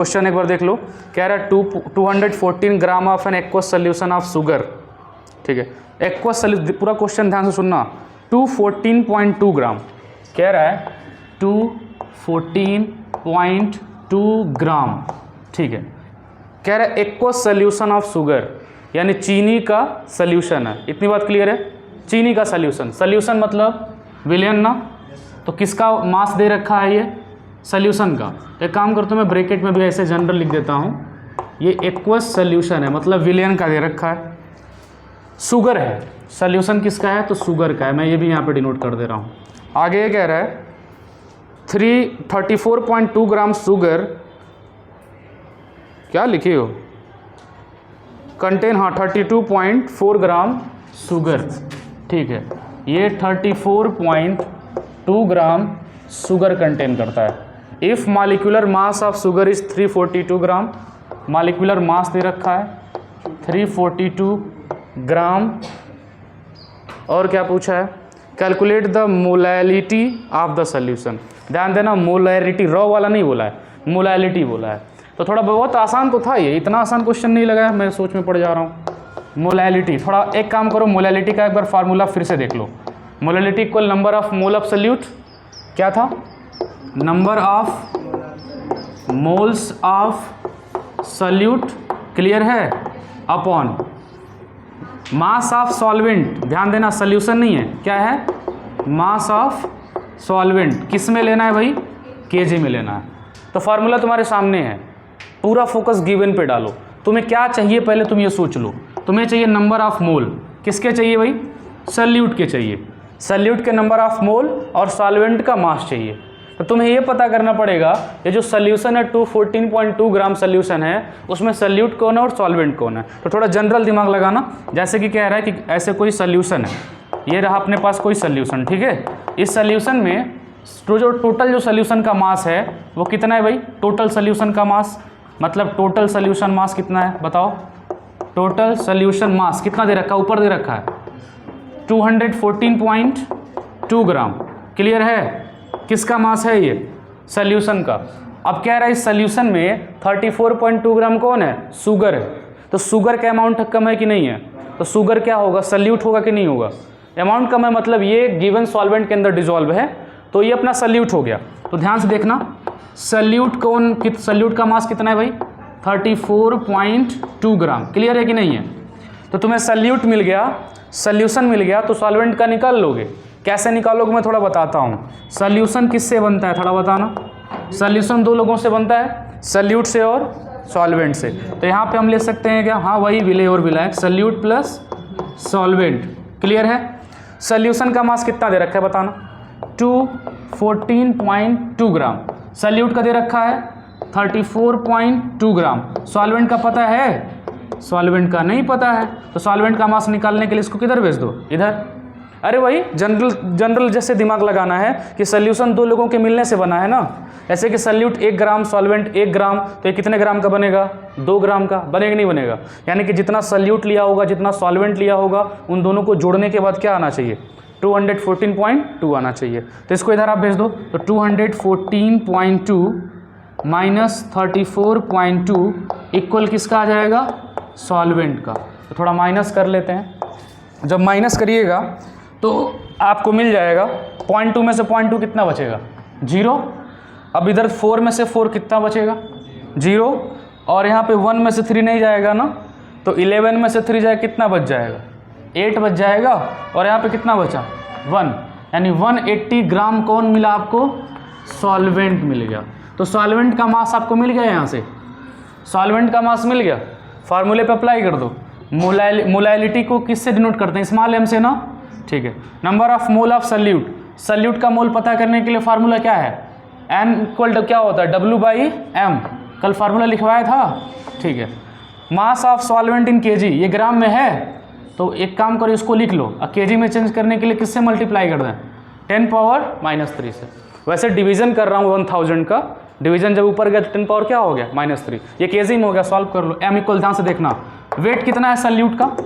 Question एक बार देख लो। कह रहा है 214 gram of an aqueous solution of sugar. ठीक है, एक्वस सोल्यूशन, पूरा क्वेश्चन ध्यान से सुनना। 214.2 ग्राम कह रहा है, 214.2 ग्राम। ठीक है, कह रहा है एक्वस सोल्यूशन ऑफ शुगर, यानी चीनी का सोल्यूशन है। इतनी बात क्लियर है? चीनी का सोल्यूशन, सोल्यूशन मतलब विलयन ना, तो किसका मास दे रखा है ये? सोल्यूशन का। एक काम करता हूँ मैं ब्रैकेट में भी ऐसे जनरल लिख देता हूँ, ये एक्वस सोल्यूशन है मतलब विलयन का दे रखा है। शुगर है, सोल्यूशन किसका है? तो शुगर का है। मैं ये भी यहाँ पे डिनोट कर दे रहा हूँ। आगे ये कह रहा है 34.2 ग्राम शुगर, क्या लिखे हो? कंटेन, हाँ 32.4 ग्राम शुगर। ठीक है, ये 34.2 ग्राम शुगर कंटेन करता है। If molecular mass of sugar is 342 gram, molecular mass दे रखा है 342 ग्राम। और क्या पूछा है? Calculate the molality of the solution. ध्यान देना, मोलैलिटी रॉ वाला नहीं बोला है, मोलैलिटी बोला है। तो थोड़ा बहुत आसान तो था ये, इतना आसान क्वेश्चन नहीं लगा है, मैं सोच में पड़ जा रहा हूँ। मोलैलिटी, थोड़ा एक काम करो, मोलैलिटी का एक बार फार्मूला फिर से देख लो। Molality equal number of mole of solute, क्या था? Number of moles of solute, clear है, अपॉन मास ऑफ सॉल्वेंट। ध्यान देना, सोल्यूशन नहीं है, क्या है? Mass of solvent. किस में लेना है भाई? केजी में लेना है। तो फार्मूला तुम्हारे सामने है, पूरा फोकस गिवन पे डालो। तुम्हें क्या चाहिए पहले तुम ये सोच लो। तुम्हें चाहिए नंबर ऑफ मोल, किसके चाहिए भाई? सोल्यूट के चाहिए। सोल्यूट के नंबर ऑफ मोल और सॉल्वेंट का मास चाहिए। तो तुम्हें ये पता करना पड़ेगा, ये जो सोल्यूशन है 214.2 ग्राम सोल्यूशन है, उसमें सोल्यूट कौन है और सॉल्वेंट कौन है। तो थोड़ा जनरल दिमाग लगाना। जैसे कि कह रहा है कि ऐसे कोई सोल्यूशन है, ये रहा अपने पास कोई सोल्यूशन। ठीक है, इस सोल्यूशन में जो टोटल जो सोल्यूशन का मास है वो कितना है भाई? टोटल सोल्यूशन का मास मतलब टोटल सोल्यूशन मास कितना है बताओ? टोटल सोल्यूशन मास कितना दे रखा है? ऊपर दे रखा है 214.2 ग्राम। क्लियर है? किसका मास है ये? सोल्यूशन का। अब कह रहा है इस सोल्यूशन में 34.2 ग्राम कौन है? शुगर है। तो शुगर का अमाउंट कम है कि नहीं है? तो शुगर क्या होगा? सोल्यूट होगा कि नहीं होगा? अमाउंट कम है मतलब ये गिवन सॉल्वेंट के अंदर डिजॉल्व है, तो ये अपना सोल्यूट हो गया। तो ध्यान से देखना, सोल्यूट कौन, सोल्यूट का मास कितना है भाई? 34.2 ग्राम। क्लियर है कि नहीं है? तो तुम्हें सोल्यूट मिल गया, सोल्यूशन मिल गया, तो सॉल्वेंट का निकाल लोगे। कैसे निकालोगे मैं थोड़ा बताता हूँ। सोल्यूशन किससे बनता है थोड़ा बताना। सोल्यूशन दो लोगों से बनता है, सोल्यूट से और सॉल्वेंट से। तो यहाँ पे हम ले सकते हैं क्या? हाँ वही विलेय और विलायक, सोल्यूट प्लस सॉल्वेंट। क्लियर है? सोल्यूशन का मास कितना दे रखा है बताना? 214.2 ग्राम। सोल्यूट का दे रखा है 34.2 ग्राम। सॉल्वेंट का पता है? सॉल्वेंट का नहीं पता है। तो सॉल्वेंट का मास निकालने के लिए इसको किधर भेज दो? इधर। अरे भाई जनरल जैसे दिमाग लगाना है कि सोल्यूशन दो लोगों के मिलने से बना है ना। ऐसे कि सोल्यूट 1 ग्राम, सॉल्वेंट 1 ग्राम, तो ये कितने ग्राम का बनेगा? 2 ग्राम का। बनेगा नहीं बनेगा? यानी कि जितना सोल्यूट लिया होगा, जितना सॉल्वेंट लिया होगा, उन दोनों को जोड़ने के बाद क्या आना चाहिए? 214.2 आना चाहिए। तो इसको इधर आप भेज दो। तो 214.2 माइनस 34.2 इक्वल किसका आ जाएगा? सॉल्वेंट का। तो थोड़ा माइनस कर लेते हैं। जब माइनस करिएगा तो आपको मिल जाएगा 0.2 में से 0.2 कितना बचेगा? 0। अब इधर 4 में से 4 कितना बचेगा? 0। और यहाँ पे 1 में से 3 नहीं जाएगा ना, तो 11 में से 3 जाए कितना बच जाएगा? 8 बच जाएगा। और यहाँ पे कितना बचा? 1। यानी 180 ग्राम कौन मिला आपको? सॉल्वेंट मिल गया। तो सॉल्वेंट का मास आपको मिल गया। यहाँ से सॉल्वेंट का मास मिल गया। फार्मूले पे अप्लाई कर दो। मोलैलिटी को किससे डिनोट करते हैं? स्मॉल m से ना। ठीक है, number of mole of solute. Solute का मोल पता करने के लिए फार्मूला क्या है? n इक्वल टू क्या होता है? W/m। कल फार्मूला लिखवाया था। ठीक है, mass of solvent in KG, ये ग्राम में है, तो एक काम करो इसको लिख लो। केजी में चेंज करने के लिए किससे मल्टीप्लाई कर दें? 10⁻³ से। वैसे डिवीजन कर रहा हूँ 1000 का, डिवीजन जब ऊपर गया तो 10 पावर क्या हो गया? -3। ये केजी में हो गया, सॉल्व कर लो। m इक्वल, ध्यान से देखना, वेट कितना है सोल्यूट का?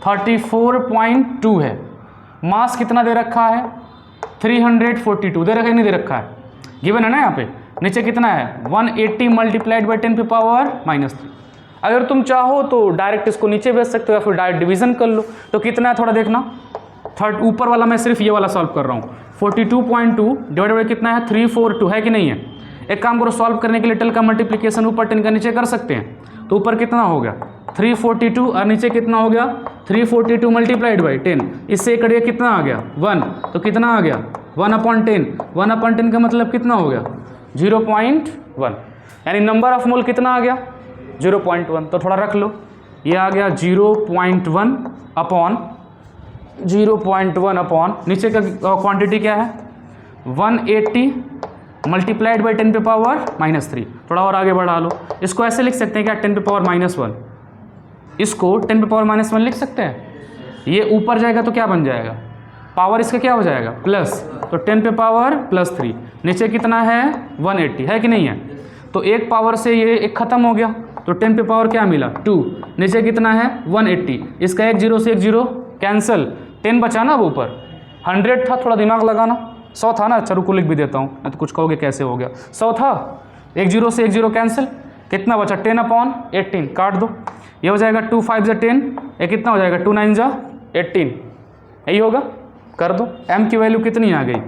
34.2 है। मास कितना दे रखा है? 342 दे रखा है, नहीं दे रखा है? गिवन है ना यहाँ पे। नीचे कितना है 180 मल्टीप्लाइड बाई 10 पे पावर -3। अगर तुम चाहो तो डायरेक्ट इसको नीचे भेज सकते हो या फिर डायरेक्ट डिवीजन कर लो। तो कितना है थोड़ा देखना, थर्ड ऊपर वाला मैं सिर्फ ये वाला सॉल्व कर रहा हूँ। 42.2 डिवाइडेड बाई कितना है 342 है कि नहीं है। एक काम करो, सॉल्व करने के लिए 10 का मल्टीप्लिकेशन ऊपर 10 का नीचे कर सकते हैं। तो ऊपर कितना हो गया 342 और नीचे कितना हो गया 342 मल्टीप्लाइड बाई 10। इससे कटिए कितना आ गया 1, तो कितना आ गया 1/10। 1/10 का मतलब कितना हो गया 0.1, यानी नंबर ऑफ मोल कितना आ गया 0.1। तो थोड़ा रख लो, ये आ गया 0.1 अपॉन नीचे का क्वांटिटी क्या है 180 मल्टीप्लाइड बाई 10 पे पावर -3। थोड़ा और आगे बढ़ा लो, इसको ऐसे लिख सकते हैं क्या 10 पे पावर -1, इसको 10 पे पावर -1 लिख सकते हैं। ये ऊपर जाएगा तो क्या बन जाएगा, पावर इसका क्या हो जाएगा प्लस, तो 10 पे पावर +3। नीचे कितना है 180 है कि नहीं है। तो एक पावर से ये एक ख़त्म हो गया, तो 10 पे पावर क्या मिला 2। नीचे कितना है 180, इसका एक 0 से एक 0 कैंसिल, 10 बचा ना अब ऊपर। 100 था, थोड़ा दिमाग लगाना, 100 था ना, अच्छा रुको लिख भी देता हूँ, मैं तो कुछ कहोगे कैसे हो गया। 100 था, एक 0 से एक 0 कैंसिल, कितना बचा 10/18, काट दो। ये हो जाएगा 2 5 जा 10, ये कितना हो जाएगा 2 9 जा 18, यही होगा, कर दो। m की वैल्यू कितनी आ गई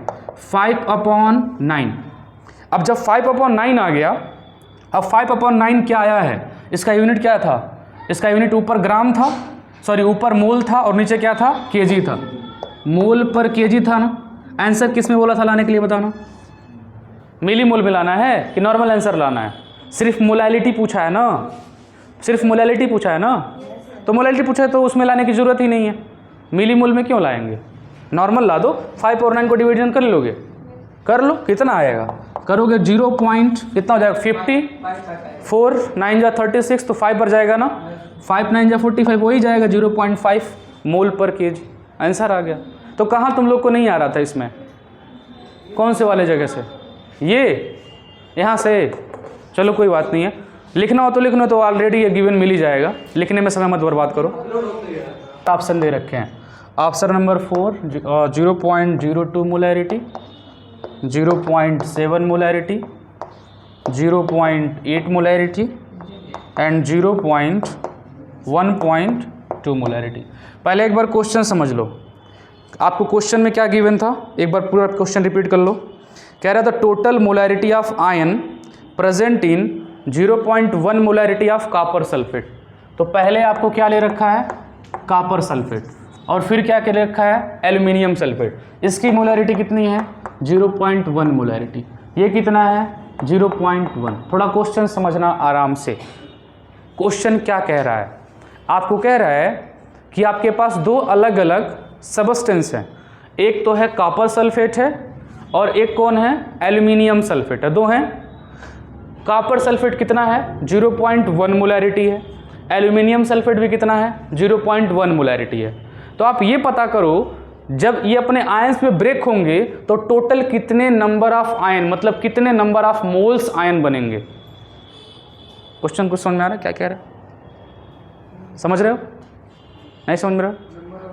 5/9। अब जब 5/9 आ गया, अब 5/9 क्या आया है, इसका यूनिट क्या था, इसका यूनिट ऊपर ग्राम था, सॉरी ऊपर मोल था और नीचे क्या था केजी था। मोल पर केजी था ना। आंसर किस में बोला था लाने के लिए बताना, मिली मोल में लाना है कि नॉर्मल आंसर लाना है। सिर्फ मोलैलिटी पूछा है ना, सिर्फ मोलैलिटी पूछा है ना, तो मोलैलिटी पूछा है तो उसमें लाने की ज़रूरत ही नहीं है। मिली मोल में क्यों लाएंगे, नॉर्मल ला दो। 5 और 9 को डिवीजन कर लोगे, कर लो, कितना आएगा करोगे 0 पॉइंट कितना हो जाएगा 50, 4 9 जा 36, तो 5 पर जाएगा ना, 5 9 जा 45, वही जाएगा 0.5 मोल पर केजी, आंसर आ गया। तो कहाँ तुम लोग को नहीं आ रहा था इसमें, कौन से वाले जगह से, ये यहाँ से। चलो कोई बात नहीं है, लिखना हो तो लिखना, तो ऑलरेडी ये गिवन मिल ही जाएगा, लिखने में समय मत बर्बाद करो। ऑप्शन दे रखे हैं, option number 4 0.02 molarity, 0.7 molarity, 0.8 molarity and 0.1.2 molarity. पहले एक बार क्वेश्चन समझ लो, आपको क्वेश्चन में क्या गिवन था, एक बार पूरा क्वेश्चन रिपीट कर लो। कह रहा था total molarity of ion present in 0.1 molarity of copper sulphate. तो पहले आपको क्या ले रखा है कॉपर सल्फेट, और फिर क्या ले रखा है एल्यूमिनियम सल्फेट। इसकी मोलैरिटी कितनी है 0.1 मोलैरिटी, ये कितना है 0.1। थोड़ा क्वेश्चन समझना आराम से। क्वेश्चन क्या कह रहा है, आपको कह रहा है कि आपके पास दो अलग अलग सबस्टेंस हैं, एक तो है कॉपर सल्फेट है और एक कौन है एल्यूमिनियम सल्फेट है, दो हैं। कॉपर सल्फेट कितना है 0.1 मोलैरिटी है, एल्यूमिनियम सल्फेट भी कितना है 0.1 मोलैरिटी है। तो आप ये पता करो जब ये अपने आयंस में ब्रेक होंगे तो टोटल कितने नंबर ऑफ आयन, मतलब कितने नंबर ऑफ मोल्स आयन बनेंगे। क्वेश्चन कुछ समझ में आ रहा है क्या कह रहा है, समझ रहे हो नहीं समझ में रहे हो।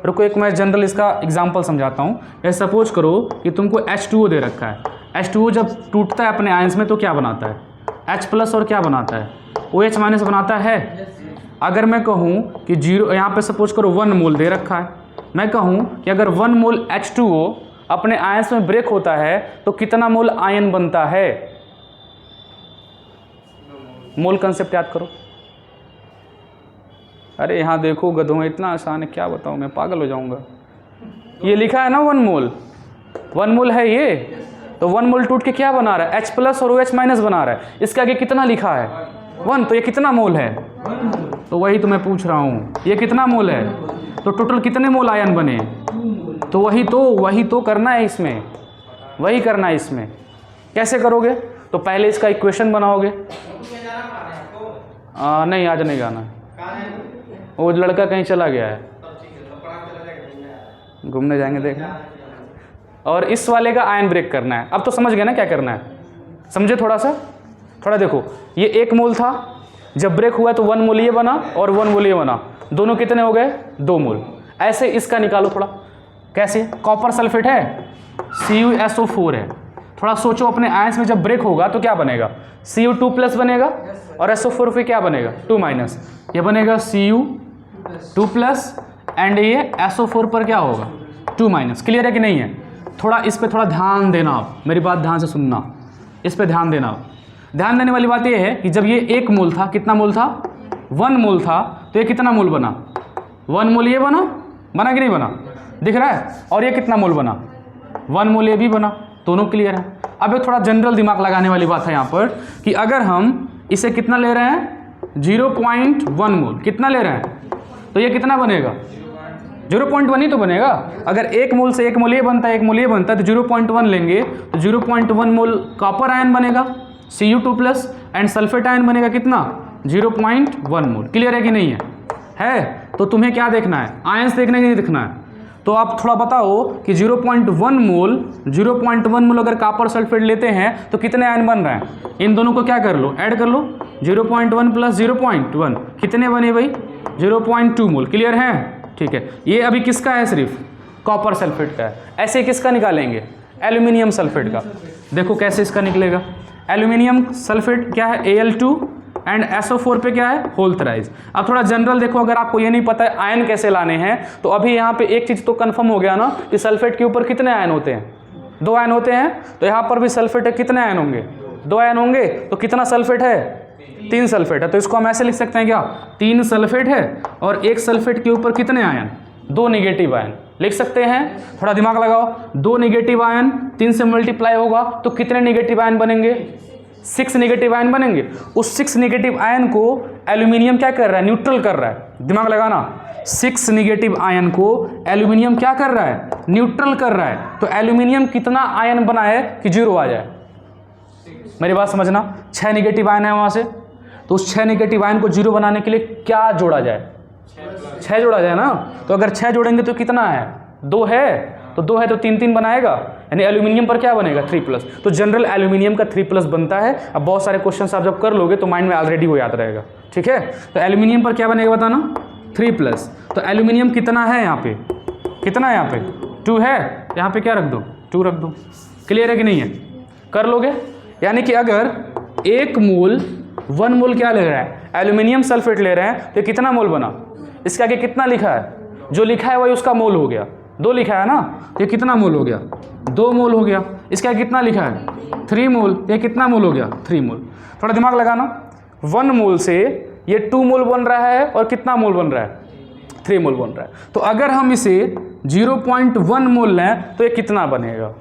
रुको एक मैं जनरल इसका एग्जांपल समझाता हूँ। जैसे सपोज करो कि तुमको H2O दे रखा है, H2O जब टूटता है अपने आयंस में तो क्या बनाता है H+ और क्या बनाता है OH- बनाता है। अगर मैं कहूँ कि 0, यहाँ पे सपोज करो 1 मोल दे रखा है, मैं कहूँ कि अगर 1 मोल H2O अपने आयंस में ब्रेक होता है तो कितना मोल आयन बनता है। मोल कंसेप्ट याद करो। अरे यहाँ देखो गधों, इतना आसान है क्या बताऊँ, मैं पागल हो जाऊँगा। ये लिखा है ना 1 मोल, 1 मोल है ये, तो 1 मोल टूट के क्या बना रहा है H+ और OH- बना रहा है। इसके आगे कितना लिखा है 1, तो ये कितना मोल है, तो वही तो मैं पूछ रहा हूँ, ये कितना मोल है, तो टोटल कितने मोल आयन बने, तो वही तो करना है इसमें, वही करना है इसमें। कैसे करोगे, तो पहले इसका इक्वेशन बनाओगे। नहीं आज नहीं गाना, वो लड़का कहीं चला गया है, घूमने जाएंगे देखना। और इस वाले का आयन ब्रेक करना है। अब तो समझ गए ना क्या करना है, समझे थोड़ा सा, थोड़ा देखो। ये 1 मोल था, जब ब्रेक हुआ तो 1 मोल ये बना और 1 मोल ये बना, दोनों कितने हो गए 2 मोल। ऐसे इसका निकालो थोड़ा। कैसे, कॉपर सल्फेट है CuSO4 है, थोड़ा सोचो, अपने आयंस में जब ब्रेक होगा तो क्या बनेगा, Cu2+ बनेगा और SO4 पे क्या बनेगा 2-, ये बनेगा Cu2+ एंड ये SO4 पर क्या होगा 2-। क्लियर है कि नहीं है? थोड़ा इस पे थोड़ा ध्यान देना आप, मेरी बात ध्यान से सुनना, इस पे ध्यान देना आप। ध्यान देने वाली बात ये है कि जब ये 1 मोल था, कितना मोल था 1 मोल था, तो ये कितना मोल बना 1 मोल, ये बना कि नहीं बना, दिख रहा है? और ये कितना मोल बना 1 मोल, ये भी बना, दोनों क्लियर है। अब एक थोड़ा जनरल दिमाग लगाने वाली बात है यहाँ पर कि अगर हम इसे कितना ले रहे हैं 0.1 मोल, कितना ले रहे हैं, तो ये कितना बनेगा 0.1 ही तो बनेगा। अगर 1 मोल से 1 मोल ये बनता है, 1 मोल ये बनता है, तो 0.1 लेंगे तो 0.1 मोल कॉपर आयन बनेगा Cu2+ एंड सल्फेट आयन बनेगा कितना 0.1 मोल। क्लियर है कि नहीं है? तो तुम्हें क्या देखना है, आयंस देखना ही नहीं दिखना है। तो आप थोड़ा बताओ कि 0.1 मोल अगर कॉपर सल्फेट लेते हैं तो कितने आयन बन रहे हैं, इन दोनों को क्या कर लो, ऐड कर लो, 0.1 + 0.1 कितने बने भाई 0.2 मोल। क्लियर है? ठीक है, ये अभी किसका है, सिर्फ कॉपर सल्फेट का है। ऐसे किसका निकालेंगे, एल्यूमिनियम सल्फेट का। देखो कैसे इसका निकलेगा, एल्यूमिनियम सल्फेट क्या है Al2 एंड SO4 पे क्या है होल थराइज। अब थोड़ा जनरल देखो, अगर आपको ये नहीं पता है आयन कैसे लाने हैं, तो अभी यहाँ पे एक चीज़ तो कंफर्म हो गया ना कि सल्फेट के ऊपर कितने आयन होते हैं, 2 आयन होते हैं। तो यहाँ पर भी सल्फेट है, कितने आयन होंगे 2 आयन होंगे। तो कितना सल्फेट है 3 सल्फेट है। तो इसको हम ऐसे लिख सकते हैं क्या, 3 सल्फेट है और 1 सल्फेट के ऊपर कितने आयन 2 नेगेटिव आयन लिख सकते हैं। थोड़ा दिमाग लगाओ, 2 नेगेटिव आयन 3 से मल्टीप्लाई होगा तो कितने नेगेटिव आयन बनेंगे 6 नेगेटिव आयन बनेंगे। उस 6 नेगेटिव आयन को एल्यूमिनियम क्या कर रहा है, न्यूट्रल कर रहा है। दिमाग लगाना, 6 नेगेटिव आयन को एल्यूमिनियम क्या कर रहा है, न्यूट्रल कर रहा है। तो एल्यूमिनियम कितना आयन बना है कि 0 आ जाए, मेरी बात समझना। 6 नेगेटिव आयन है वहाँ से, तो उस 6 नेगेटिव आयन को 0 बनाने के लिए क्या जोड़ा जाए, 6 जोड़ा जाए ना। तो अगर 6 जोड़ेंगे तो कितना है 2 है, तो 2 है तो 3 बनाएगा, यानी एल्यूमिनियम पर क्या बनेगा 3+। तो जनरल एल्यूमिनियम का 3+ बनता है। अब बहुत सारे क्वेश्चन आप जब कर लोगे तो माइंड में ऑलरेडी वो याद रहेगा, ठीक है। तो एल्यूमिनियम पर क्या बनेगा बताना 3+। तो एल्यूमिनियम कितना है यहाँ पे, कितना है यहाँ पे 2 है, यहाँ पे क्या रख दो 2 रख दो। क्लियर है कि नहीं है, कर लोगे। यानी कि अगर 1 मोल 1 मोल क्या ले रहा है एल्यूमिनियम सल्फेट ले रहे हैं, तो कितना मोल बना, इसके आगे कितना लिखा है, जो लिखा है वही उसका मोल हो गया। 2 लिखा है ना, ये कितना मोल हो गया 2 मोल हो गया। इसके आगे कितना लिखा है 3 मोल, ये कितना मोल हो गया 3 मोल। थोड़ा दिमाग लगाना, 1 मोल से ये 2 मोल बन रहा है और कितना मोल बन रहा है 3 मोल बन रहा है। तो अगर हम इसे 0.1 मोल लें तो ये कितना बनेगा,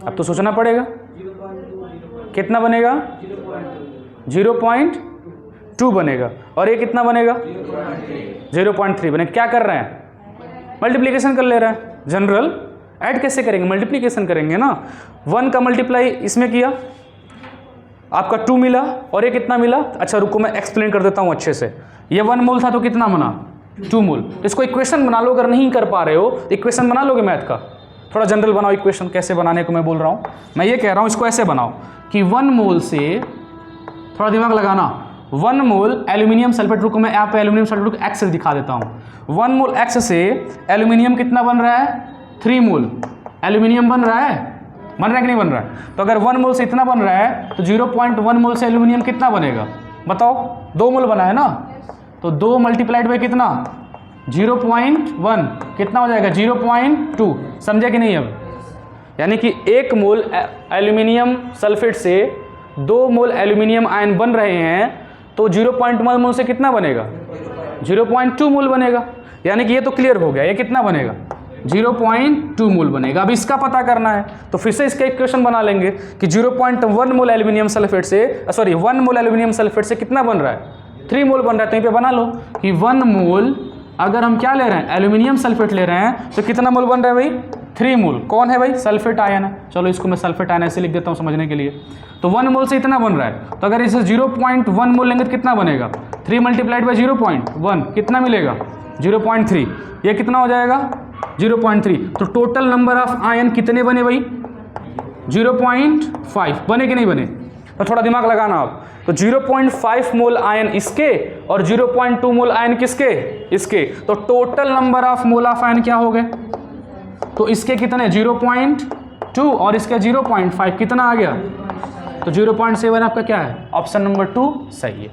अब तो सोचना पड़ेगा कितना बनेगा 0.2 बनेगा और ये कितना बनेगा 0.3 बनेगा। क्या कर रहे हैं, मल्टीप्लिकेशन कर ले रहे हैं। जनरल ऐड कैसे करेंगे, मल्टीप्लिकेशन करेंगे ना। 1 का मल्टीप्लाई इसमें किया, आपका 2 मिला और ये कितना मिला। अच्छा रुको मैं एक्सप्लेन कर देता हूँ अच्छे से। ये 1 मोल था तो कितना बना 2 मोल। इसको इक्वेशन बना लो, अगर नहीं कर पा रहे हो तो इक्वेशन बना लोगे मैथ का। थोड़ा जनरल बनाओ इक्वेशन, कैसे बनाने को मैं बोल रहा हूँ, मैं ये कह रहा हूँ इसको ऐसे बनाओ कि 1 मोल से, थोड़ा दिमाग लगाना, 1 मोल एल्यूमिनियम सल्फेट, रुको मैं यहाँ पे एल्यूमिनियम सल्फेट को एक्स से दिखा देता हूँ। 1 मोल एक्स से एल्यूमिनियम कितना बन रहा है 3 मोल एल्यूमिनियम बन रहा है कि नहीं बन रहा है। तो अगर 1 मोल से इतना बन रहा है तो 0.1 मोल से एल्यूमिनियम कितना बनेगा बताओ, 2 मोल बना है ना। तो 2 मल्टीप्लाइड बाई कितना 0.1 कितना हो जाएगा 0.2, समझे कि नहीं। अब यानी कि 1 मोल एल्यूमिनियम सल्फेट से 2 मोल एल्यूमिनियम आयन बन रहे हैं, तो 0.1 मोल से कितना बनेगा 0.2 मोल बनेगा। यानी कि ये तो क्लियर हो गया, ये कितना बनेगा 0.2 मोल बनेगा। अब इसका पता करना है तो फिर से इसका इक्वेशन बना लेंगे कि 0.1 मोल एल्यूमिनियम सल्फेट से 1 मोल एल्यूमिनियम सल्फेट से कितना बन रहा है 3 मोल बन रहा है। तो यहीं पे बना लो कि 1 मोल अगर हम क्या ले रहे हैं एल्यूमिनियम सल्फेट ले रहे हैं तो कितना मोल बन रहा है भाई 3 मोल। कौन है भाई सल्फेट आयन है। चलो इसको मैं सल्फेट आयन ऐसे लिख देता हूँ समझने के लिए। तो 1 मोल से इतना बन रहा है, तो अगर इसे 0.1 मोल लेंगे तो कितना बनेगा 3 मल्टीप्लाइड बाई 0.1 कितना मिलेगा 0.3। ये कितना हो जाएगा 0.3। तो टोटल नंबर ऑफ आयन कितने बने भाई 0.5 बने कि नहीं बने। तो थोड़ा दिमाग लगाना आप। तो 0.5 मोल आयन इसके और 0.2 मोल आयन किसके, इसके। तो total number of mole of ion क्या हो गए तो इसके कितने 0.2 और इसका 0.5 कितना आ गया? तो 0.7 आपका क्या है? ऑप्शन नंबर 2 सही है।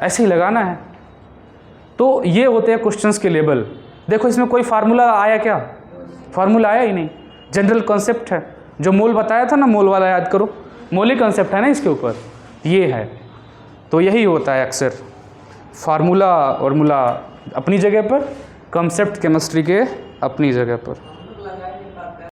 ऐसे ही लगाना है। तो ये होते हैं क्वेश्चंस के लेवल। देखो इसमें कोई फार्मूला आया क्या? फार्मूला आया ही नहीं, जनरल कॉन्सेप्ट है। जो मोल बताया था ना, मोल वाला याद करो, मोल ही कॉन्सेप्ट है ना इसके ऊपर, ये है। तो यही होता है अक्सर, फार्मूला और मूला अपनी जगह पर, कॉन्सेप्ट केमिस्ट्री के अपनी जगह पर।